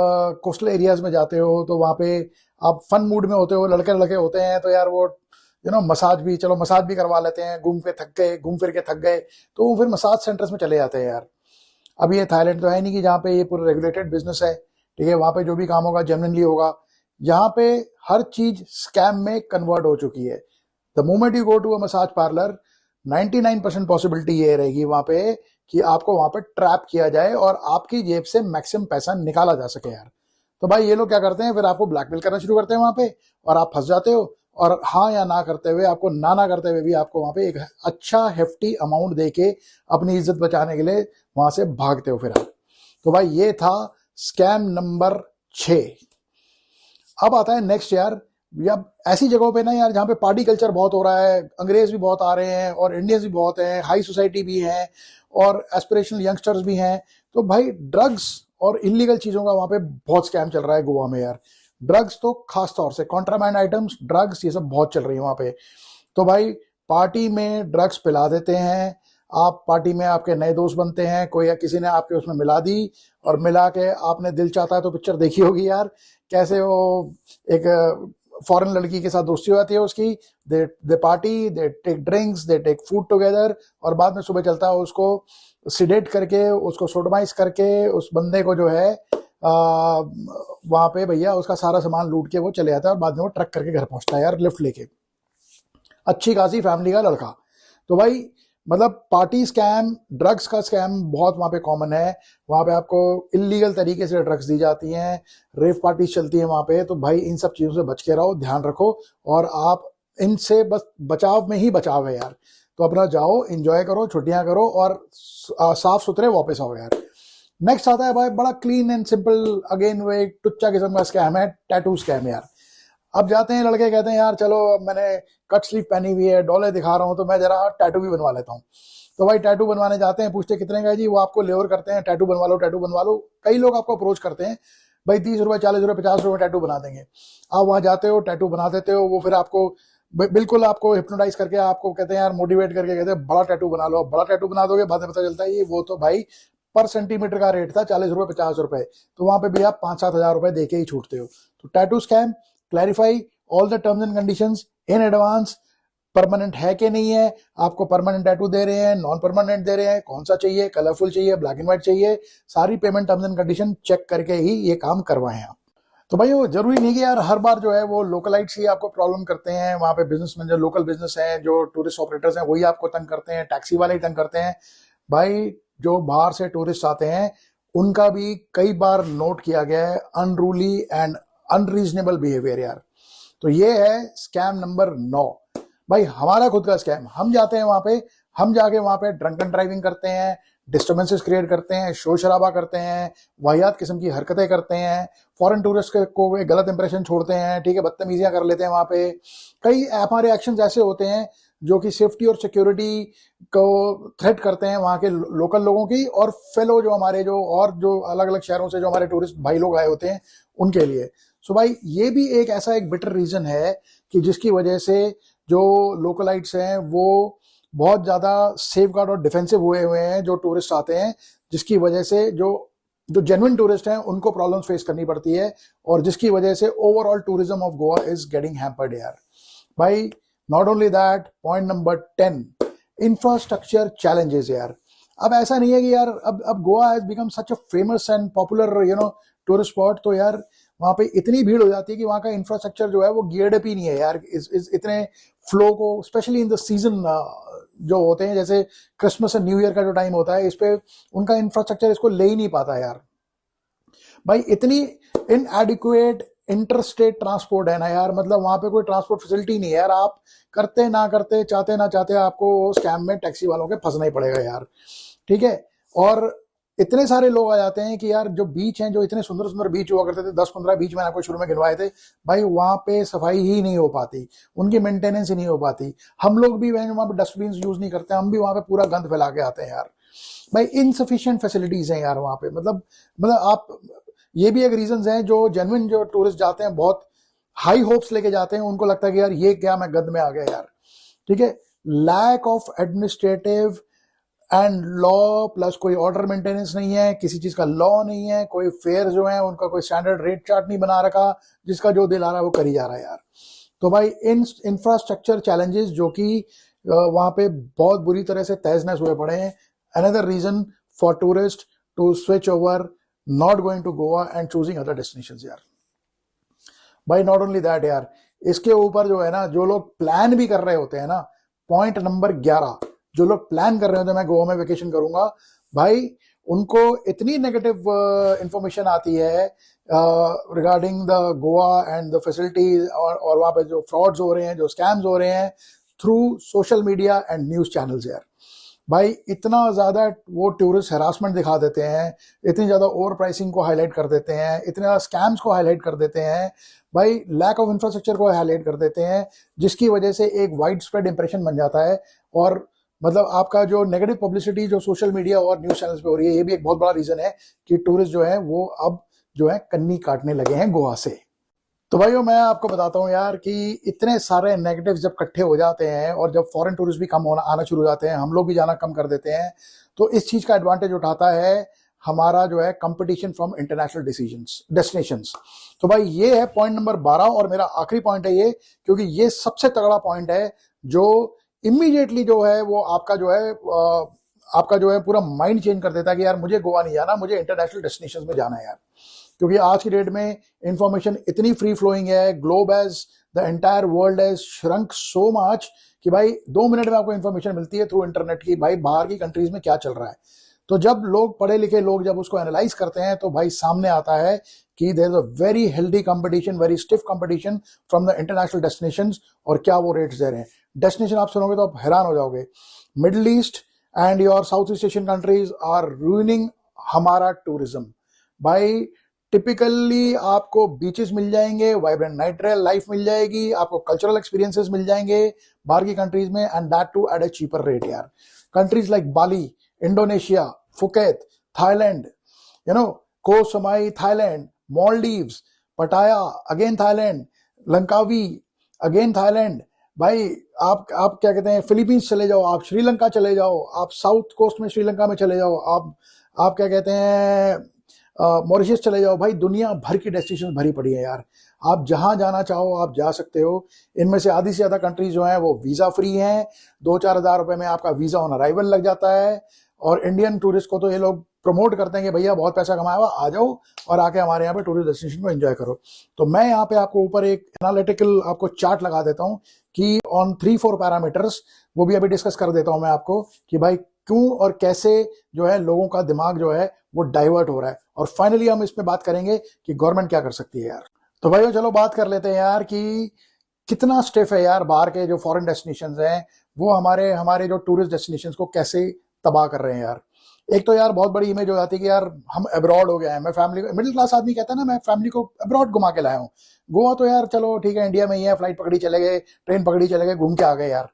कोस्टल एरियाज में जाते हो तो वहां पे आप फन मूड में होते हो, लड़के लड़के होते हैं, तो यार वो मसाज भी, चलो मसाज भी करवा लेते हैं, घूम फिर के थक गए तो वो फिर मसाज सेंटर्स में चले जाते हैं यार। अब ये थाईलैंड तो है नहीं कि जहाँ पे ये पूरा रेगुलेटेड बिजनेस है, ठीक है, वहां पे जो भी काम होगा जेन्युइनली होगा। यहाँ पे हर चीज स्कैम में कन्वर्ट हो चुकी है। The moment you go to a massage parlour, 99% possibility ये रहेगी वहां पे कि आपको वहां पे ट्रैप किया जाए और आपकी जेब से मैक्सिमम पैसा निकाला जा सके यार। तो भाई ये लोग क्या करते हैं, फिर आपको ब्लैकमेल करना शुरू करते हैं वहां पे, और आप फंस जाते हो, और हाँ या ना करते हुए, आपको ना करते हुए भी आपको वहां पे एक अच्छा हेफ्टी अमाउंट देके अपनी इज्जत बचाने के लिए वहां से भागते हो फिर आप। तो भाई ये था स्कैम नंबर 6। अब आता है नेक्स्ट यार, या ऐसी जगहों पे ना यार जहाँ पे पार्टी कल्चर बहुत हो रहा है, अंग्रेज भी बहुत आ रहे हैं और इंडियंस भी बहुत हैं, हाई सोसाइटी भी हैं और एस्पिरेशनल यंगस्टर्स भी हैं। तो भाई ड्रग्स और इलीगल चीजों का वहां पे बहुत स्कैम चल रहा है गोवा में यार। ड्रग्स तो खास तौर से कॉन्ट्राबैंड आइटम्स, ड्रग्स, ये सब बहुत चल रही है वहां पे। तो भाई पार्टी में ड्रग्स पिला देते हैं, आप पार्टी में आपके नए दोस्त बनते हैं, कोई या किसी ने आपके उसमें मिला दी, और मिला के आपने दिल चाहता है तो पिक्चर देखी होगी यार, कैसे वो एक फॉरेन लड़की के साथ दोस्ती हो जाती है उसकी, they party, they take drinks, they take food together, और बाद में सुबह चलता है उसको सिडेट करके, उसको सोडोमाइज करके उस बंदे को जो है वहां पे भैया उसका सारा सामान लूट के वो चले जाता है, और बाद में वो ट्रक करके घर पहुंचता है यार लिफ्ट लेके, अच्छी खासी फैमिली का लड़का। तो भाई मतलब पार्टी स्कैम, ड्रग्स का स्कैम बहुत वहां पे कॉमन है। वहां पे आपको इलीगल तरीके से ड्रग्स दी जाती हैं, रेव पार्टीज चलती हैं वहां पे। तो भाई इन सब चीजों से बच के रहो, ध्यान रखो, और आप इनसे बस बचाव में ही बचाव है यार। तो अपना जाओ, एंजॉय करो, छुट्टियां करो और साफ सुथरे वापस आओ यार। नेक्स्ट आता है भाई बड़ा क्लीन एंड सिंपल, अगेन वो एक टुच्चा किस्म का स्कैम है, टैटू स्कैम यार। अब जाते हैं लड़के, कहते हैं यार चलो अब मैंने कट स्लीव पहनी हुई है, डोले दिखा रहा हूँ, तो मैं जरा टैटू भी बनवा लेता हूँ। तो भाई टैटू बनवाने जाते हैं, पूछते कितने का है जी, वो आपको लेवर करते हैं, टैटू बनवा लो टैटू बनवा लो। कई लोग आपको अप्रोच करते हैं, भाई 30 रुपए 40 रुपए 50 रुपए टैटू बना देंगे। आप वहां जाते हो, टैटू बना देते हो, वो फिर आपको बिल्कुल आपको हिप्नोटाइज करके आपको कहते हैं यार, मोटिवेट करके कहते हैं बड़ा टैटू बना लो। बड़ा टैटू बना दोगे, बाद में पता चलता है ये वो तो भाई पर सेंटीमीटर का रेट था 40 रुपए 50 रुपए, तो वहां पे भी आप 5-7 हजार रुपए देके ही छूटते हो। तो tattoo scam, clarify all the terms and conditions in advance. Permanent है कि नहीं है, आपको परमानेंट टैटू दे रहे हैं, नॉन परमानेंट दे रहे हैं, कौन सा चाहिए, कलरफुल चाहिए, ब्लैक एंड व्हाइट चाहिए, सारी payment terms and condition check करके ही ये काम करवाएं आप। तो भाई वो जरूरी नहीं कि यार हर बार जो है वो लोकलाइट्स ही आपको प्रॉब्लम करते हैं, वहां पे बिजनेसमैन जो लोकल बिजनेस हैं, जो टूरिस्ट ऑपरेटर्स हैं, वही आपको तंग करते हैं, टैक्सी वाले ही तंग करते हैं। भाई जो बाहर से टूरिस्ट आते हैं उनका भी कई बार नोट किया गया है अनरूली एंड अनरीजनेबल बिहेवियर यार। तो ये है स्कैम नंबर 9। भाई हमारा खुद का स्कैम, हम जाते हैं वहां पे, हम जाके वहां पे ड्रंकन ड्राइविंग करते हैं, डिस्टर्बेंसेस क्रिएट करते हैं, शोर शराबा करते हैं, वाहियात किस्म की हरकतें करते हैं, फॉरेन टूरिस्ट को एक गलत इंप्रेशन छोड़ते हैं, ठीक है, बदतमीजियां कर लेते हैं वहां पे। कई हमारे एक्शन ऐसे होते हैं जो कि सेफ्टी और सिक्योरिटी को थ्रेट करते हैं वहां के लोकल लोगों की, और फेलो जो हमारे जो और जो अलग अलग शहरों से जो हमारे टूरिस्ट भाई लोग आए होते हैं उनके लिए। सो भाई ये भी एक ऐसा एक बिटर रीजन है कि जिसकी वजह से जो लोकलाइट्स हैं वो बहुत ज्यादा सेफ गार्ड और डिफेंसिव हुए हैं जो टूरिस्ट आते हैं, जिसकी वजह से जो जो जेन्युइन टूरिस्ट हैं उनको प्रॉब्लम्स फेस करनी पड़ती है, और जिसकी वजह से overall tourism of Goa is getting hampered यार। भाई not only that, point number 10, infrastructure challenges यार। अब ऐसा नहीं है कि यार अब Goa has become such a famous and popular tourist spot, तो यार वहां पे इतनी भीड़ हो जाती है कि वहां का इंफ्रास्ट्रक्चर जो है वो गियर्ड अप ही नहीं है यार इतने फ्लो को, स्पेशली इन द सीजन जो होते हैं, जैसे क्रिसमस एंड न्यू ईयर का जो टाइम होता है, इस पे उनका इंफ्रास्ट्रक्चर इसको ले ही नहीं पाता यार। भाई इतनी इनएडिक्वेट इंटरस्टेट ट्रांसपोर्ट है ना यार, मतलब वहां पे कोई ट्रांसपोर्ट फैसिलिटी नहीं है यार। आप करते ना करते, चाहते ना चाहते, आपको स्कैम में टैक्सी वालों के फंसना ही पड़ेगा यार, ठीक है। और इतने सारे लोग आ जाते हैं कि यार जो बीच हैं, जो इतने सुंदर सुंदर बीच हुआ करते थे, 10-15 बीच मैंने आपको शुरू में गिनवाए थे, भाई वहां पे सफाई ही नहीं हो पाती, उनकी मेंटेनेंस ही नहीं हो पाती। हम लोग भी वहां पे डस्टबिन यूज नहीं करते, हम भी वहां पे पूरा गंद फैला के आते हैं यार। भाई इनसफिशिएंट फैसिलिटीज हैं यार वहां पे, मतलब आप, ये भी एक रीजन है जो जेन्युइन जो टूरिस्ट जाते हैं बहुत हाई होप्स लेके जाते हैं, उनको लगता है कि यार ये क्या, मैं गंद में आ गया यार, ठीक है। Lack of administrative and law, plus कोई ऑर्डर मेंटेनेंस नहीं है, किसी चीज का लॉ नहीं है, कोई फेयर जो है उनका कोई स्टैंडर्ड रेट चार्ट नहीं बना रखा, जिसका जो दिल आ रहा है वो करी जा रहा है यार। तो भाई इन इंफ्रास्ट्रक्चर चैलेंजेस जो कि वहां पे बहुत बुरी तरह से तहस नहस हुए पड़े हैं, another reason for tourist to switch over, not going to Goa and choosing other destinations यार। भाई नॉट ओनली दैट यार, इसके ऊपर जो है ना, जो लोग प्लान भी कर रहे होते हैं ना, पॉइंट नंबर 11, जो लोग प्लान कर रहे होते हैं मैं गोवा में वेकेशन करूंगा, भाई उनको इतनी नेगेटिव इंफॉर्मेशन आती है regarding the Goa and the facilities, और वहां पे जो फ्रॉड्स हो रहे हैं, जो स्कैम्स हो रहे हैं through social media and news channels यार। भाई इतना ज्यादा वो टूरिस्ट हरासमेंट दिखा देते हैं, इतनी ज्यादा ओवर प्राइसिंग को हाईलाइट कर देते हैं, इतने ज्यादा स्कैम्स को हाईलाइट कर देते हैं, भाई लैक ऑफ इंफ्रास्ट्रक्चर को हाईलाइट कर देते हैं, जिसकी वजह से एक वाइड स्प्रेड इंप्रेशन बन जाता है। और मतलब आपका जो नेगेटिव पब्लिसिटी जो सोशल मीडिया और न्यूज चैनल्स पे हो रही है, ये भी एक बहुत बड़ा रीजन है कि टूरिस्ट जो है वो अब जो है कन्नी काटने लगे हैं गोवा से। तो भाइयों मैं आपको बताता हूँ यार कि इतने सारे नेगेटिव जब इकट्ठे हो जाते हैं, और जब फॉरेन टूरिस्ट भी कम होना आना शुरू हो जाते हैं, हम लोग भी जाना कम कर देते हैं, तो इस चीज का एडवांटेज उठाता है हमारा जो है कंपटीशन फ्रॉम इंटरनेशनल डेस्टिनेशंस। तो भाई ये है पॉइंट नंबर 12, और मेरा आखिरी पॉइंट है ये, क्योंकि ये सबसे तगड़ा पॉइंट है जो इमीडिएटली जो है वो आपका जो है पूरा माइंड चेंज कर देता है कि यार मुझे गोवा नहीं जाना, मुझे इंटरनेशनल डेस्टिनेशंस में जाना है यार। क्योंकि आज की डेट में इंफॉर्मेशन इतनी फ्री फ्लोइंग है, globe as the entire world has shrunk so much कि भाई 2 मिनट में आपको इंफॉर्मेशन मिलती है थ्रू इंटरनेट की, भाई बाहर की कंट्रीज में क्या चल रहा है। तो जब लोग पढ़े लिखे लोग जब उसको एनालाइज करते हैं, तो भाई सामने आता है कि there is a very healthy competition, very stiff competition from the international destinations. और क्या वो रेट्स दे रहे हैं, डेस्टिनेशन आप सुनोगे तो आप हैरान हो जाओगे। Middle East and your South East Asian countries are ruining हमारा टूरिज्म। भाई टिपिकली आपको बीचेस मिल जाएंगे, वाइब्रेंट नाइट लाइफ मिल जाएगी, आपको कल्चरल एक्सपीरियंसेस मिल जाएंगे बाहर की कंट्रीज में, and that too at a cheaper rate यार। Countries like Bali, Indonesia, Phuket, Thailand, you know, Koh Samui Thailand, Maldives, Pattaya again Thailand, Langkawi again Thailand, भाई आप क्या कहते हैं, फिलीपींस चले जाओ, आप श्रीलंका चले जाओ, आप साउथ कोस्ट में श्रीलंका में चले जाओ, आप क्या कहते हैं मॉरिशस चले जाओ, भाई दुनिया भर की डेस्टिनेशन भरी पड़ी है यार। आप जहां जाना चाहो आप जा सकते हो। इनमें से आधी से ज़्यादा कंट्रीज जो हैं वो वीज़ा फ्री हैं, 2-4 हज़ार रुपए में आपका वीज़ा ऑन अराइवल लग जाता है। और इंडियन टूरिस्ट को तो ये लोग प्रमोट करते हैं कि भैया बहुत पैसा कमाया हुआ, आ जाओ और आके हमारे यहाँ पे टूरिस्ट डेस्टिनेशन को एंजॉय करो। तो मैं यहाँ पे आपको ऊपर एक एनालिटिकल आपको चार्ट लगा देता हूँ कि ऑन 3-4 पैरामीटर्स, वो भी अभी डिस्कस कर देता हूँ मैं आपको कि भाई क्यों और कैसे जो है लोगों का दिमाग जो है वो डाइवर्ट हो रहा है। और फाइनली हम इसमें बात करेंगे कि गवर्नमेंट क्या कर सकती है यार। तो भाइयों चलो बात कर लेते हैं यार कि कितना स्टिफ है यार बाहर के जो फॉरेन डेस्टिनेशंस हैं वो हमारे जो टूरिस्ट डेस्टिनेशंस को कैसे तबाह कर रहे हैं यार। एक तो यार बहुत बड़ी इमेज हो जाती है कि यार हम अब्रॉड हो गए हैं। मैं फैमिली, मिडिल क्लास आदमी कहता है ना, मैं फैमिली को अब्रॉड घुमा के लाया हूँ। गोवा तो यार चलो ठीक है, इंडिया में ही है, फ्लाइट पकड़ी चले गए, ट्रेन पकड़ी चले गए, घूम के आ गए यार,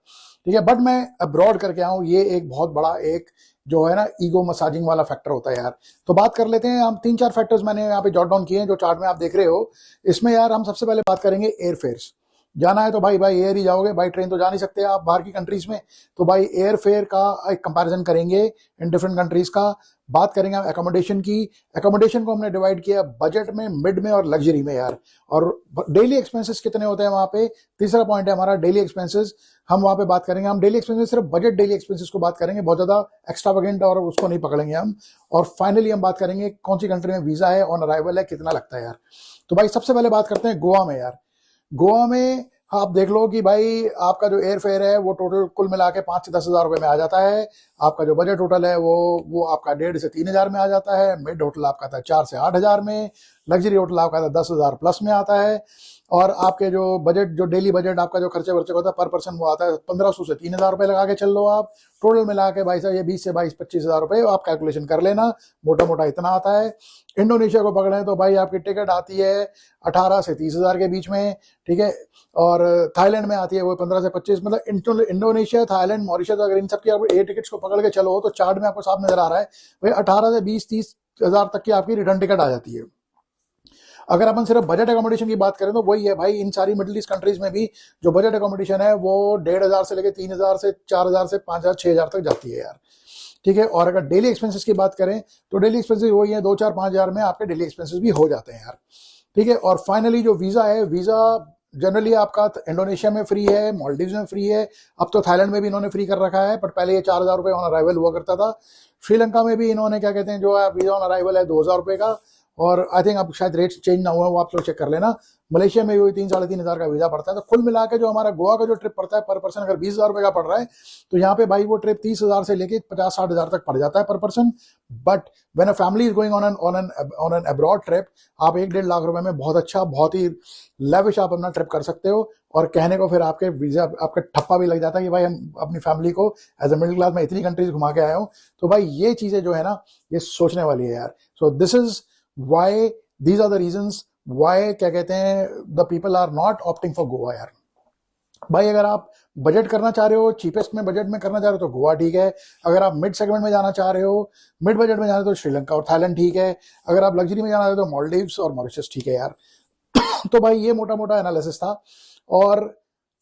ठीक है। बट मैं अब्रॉड करके आऊँ, ये एक बहुत बड़ा एक जो है ना ईगो मसाजिंग वाला फैक्टर होता है यार। तो बात कर लेते हैं हम, 3-4 फैक्टर्स मैंने यहाँ पे जॉट डाउन किए हैं जो चार्ट में आप देख रहे हो। इसमें यार हम सबसे पहले बात करेंगे एयर फेयर्स। जाना है तो भाई एयर ही जाओगे, बाई ट्रेन तो जा नहीं सकते आप बाहर की कंट्रीज में। तो भाई एयर फेयर का एक कंपैरिजन करेंगे इन डिफरेंट कंट्रीज का। बात करेंगे हम एकोमोडेशन की। एकोमोडेशन को हमने डिवाइड किया बजट में, मिड में और लग्जरी में यार। और डेली एक्सपेंसेस कितने होते हैं वहां पे, तीसरा पॉइंट है हमारा डेली एक्सपेंसेस। हम वहां पे बात करेंगे, हम डेली एक्सपेंसेस सिर्फ बजट डेली एक्सपेंसेस को बात करेंगे, बहुत ज्यादा एक्स्ट्रावेगेंट और उसको नहीं पकड़ेंगे हम। और फाइनली हम बात करेंगे कौन सी कंट्री में वीजा है, ऑन अराइवल है, कितना लगता है यार। तो भाई सबसे पहले बात करते हैं गोवा में यार। गोवा में आप देख लो कि भाई आपका जो एयर फेयर है वो टोटल कुल मिला के 5 से 10 हज़ार रुपए में आ जाता है। आपका जो बजट होटल है वो आपका 1.5 से 3 हज़ार में आ जाता है। मिड होटल आपका था 4 से 8 हज़ार में। लग्जरी होटल आपका था 10 हज़ार प्लस में आता है। और आपके जो बजट, जो डेली बजट आपका जो खर्चे वर्चे होता है पर पर्सन, वो आता है 1500 से 3 हज़ार रुपए लगा के चल लो आप। टोटल मिला के भाई साहब ये 20 से 22-25 हज़ार रुपए आप कैलकुलेशन कर लेना, मोटा मोटा इतना आता है। इंडोनेशिया को पकड़े तो भाई आपकी टिकट आती है 18 से 30 हज़ार के बीच में, ठीक है। और थाईलैंड में आती है वो 15 से 25, मतलब इंडोनेशिया, थाईलैंड, मॉरिशस, अगर इन सब की आप एयर टिकट्स को पकड़ के चलो तो चार्ट में आपको साफ नजर आ रहा है भाई 18 से 20-30 हज़ार तक की आपकी रिटर्न टिकट आ जाती है। अगर अपन सिर्फ बजट अकोमोडेशन की बात करें तो वही है भाई, इन सारी मिडिल ईस्ट कंट्रीज में भी जो बजट अकोमोडेशन है वो 1.5 हज़ार से लेकर 3 हज़ार से 4 हज़ार से 5 हज़ार 6 हज़ार तक जाती है यार, ठीक है। और अगर डेली एक्सपेंसेस की बात करें तो डेली एक्सपेंसेस वही है, 2-4-5 हज़ार में आपके डेली एक्सपेंसेस भी हो जाते हैं यार, ठीक है। और फाइनली जो वीजा है, वीजा जनरली आपका इंडोनेशिया में फ्री है, मालदीव्स में फ्री है, अब तो थाईलैंड में भी इन्होंने फ्री कर रखा है, बट पहले ये 4 हज़ार रुपए ऑन अराइवल हुआ करता था। श्रीलंका में भी इन्होंने क्या कहते हैं जो है वीजा ऑन अराइवल है 2 हज़ार रुपए का। और आई थिंक अब शायद रेट्स चेंज ना हुआ, वो आप लोग चेक कर लेना। मलेशिया में भी 3-3.5 हज़ार का वीजा पड़ता है। तो कुल मिला के जो हमारा गोवा का जो ट्रिप पड़ता है पर पर्सन, अगर 20 हज़ार रुपए का पड़ रहा है तो यहाँ पे भाई वो ट्रिप 30 हज़ार से लेके 50-60 हज़ार तक पड़ जाता है पर person. But when a family is going on an abroad trip, आप 1-1.5 लाख रुपए में बहुत अच्छा, बहुत ही लेविश आप अपना ट्रिप कर सकते हो। और कहने को फिर आपके वीजा, आपका ठप्पा भी लग जाता है कि भाई हम अपनी फैमिली को एज ए मिडिल क्लास में इतनी कंट्रीज घुमा के आया हूँ। तो भाई ये चीजें जो है ना, ये सोचने वाली है यार। So this is why, these are the reasons why क्या कहते हैं the people are not opting for Goa यार। भाई अगर आप बजट करना चाह रहे हो, चीपेस्ट में बजट में करना चाह रहे हो तो गोवा ठीक है। अगर आप मिड सेगमेंट में जाना चाह रहे हो, मिड बजट में जाना तो श्रीलंका और थाईलैंड ठीक है। अगर आप लग्जरी में जाना चाह रहे हो तो मालदीव्स और मॉरिशस ठीक है यार। तो भाई ये मोटा मोटा एनालिसिस था। और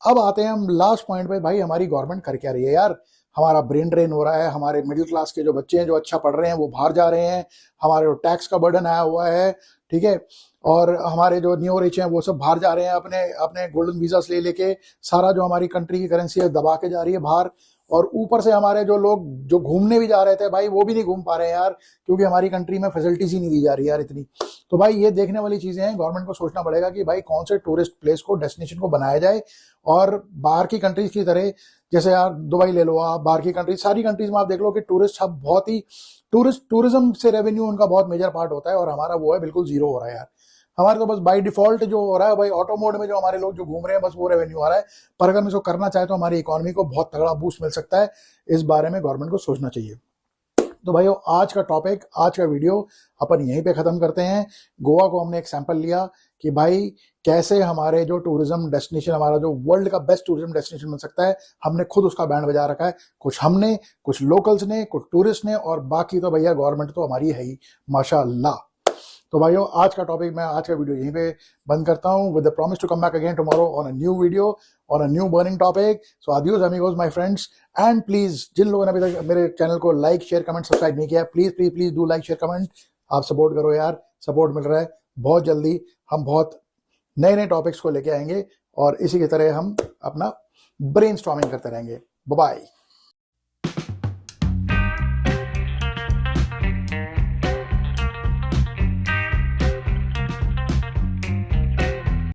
अब आते हैं हम लास्ट पॉइंट पे, भाई हमारी गवर्नमेंट कर क्या रही है यार। हमारा ब्रेन ड्रेन हो रहा है, हमारे मिडिल क्लास के जो बच्चे हैं जो अच्छा पढ़ रहे हैं वो बाहर जा रहे हैं, हमारे जो टैक्स का बर्डन आया हुआ है, ठीक है। और हमारे जो न्यू रिच हैं वो सब बाहर जा रहे हैं, अपने अपने गोल्डन वीजास ले लेके, सारा जो हमारी कंट्री की करेंसी है दबा के जा रही है बाहर। और ऊपर से हमारे जो लोग जो घूमने भी जा रहे थे भाई वो भी नहीं घूम पा रहे हैं यार, क्योंकि हमारी कंट्री में फैसिलिटीज ही नहीं दी जा रही है यार इतनी। तो भाई ये देखने वाली चीजें हैं, गवर्नमेंट को सोचना पड़ेगा कि भाई कौन से टूरिस्ट प्लेस को, डेस्टिनेशन को बनाया जाए। और बाहर की कंट्रीज की तरह, जैसे यार दुबई ले लो आप, बाहर की कंट्रीज, सारी कंट्रीज में आप देख लो कि टूरिस्ट हब बहुत ही, टूरिज्म से रेवेन्यू उनका बहुत मेजर पार्ट होता है, और हमारा वो है बिल्कुल जीरो हो रहा है यार। हमारे तो बस बाय डिफॉल्ट जो हो रहा है भाई, ऑटो मोड में जो हमारे लोग जो घूम रहे हैं बस वो रेवेन्यू आ रहा है। पर अगर हम इसको करना चाहे तो हमारी इकोनॉमी को बहुत तगड़ा बूस्ट मिल सकता है। इस बारे में गवर्नमेंट को सोचना चाहिए। तो भाइयों आज का टॉपिक, आज का वीडियो अपन यहीं पे खत्म करते हैं। गोवा को हमने एक सैंपल लिया कि भाई कैसे हमारे जो टूरिज्म डेस्टिनेशन, हमारा जो वर्ल्ड का बेस्ट टूरिज्म डेस्टिनेशन बन सकता है, हमने खुद उसका बैंड बजा रखा है। कुछ हमने, कुछ लोकल्स ने, कुछ टूरिस्ट ने, और बाकी तो भैया गवर्नमेंट तो हमारी है ही माशाल्लाह। तो भाइयों आज का टॉपिक, मैं आज का वीडियो यहीं पे बंद करता हूं with the promise to come back again tomorrow on a new video, on a new burning topic. So आदियोस अमीगोस माय फ्रेंड्स, एंड प्लीज जिन लोगों ने अभी तक मेरे चैनल को लाइक शेयर कमेंट सब्सक्राइब नहीं किया, please please please do like share comment. आप सपोर्ट करो यार, सपोर्ट मिल रहा है। बहुत जल्दी हम बहुत नए नए टॉपिक्स को लेके आएंगे और इसी की तरह हम अपना ब्रेनस्टॉर्मिंग करते रहेंगे। Bye bye.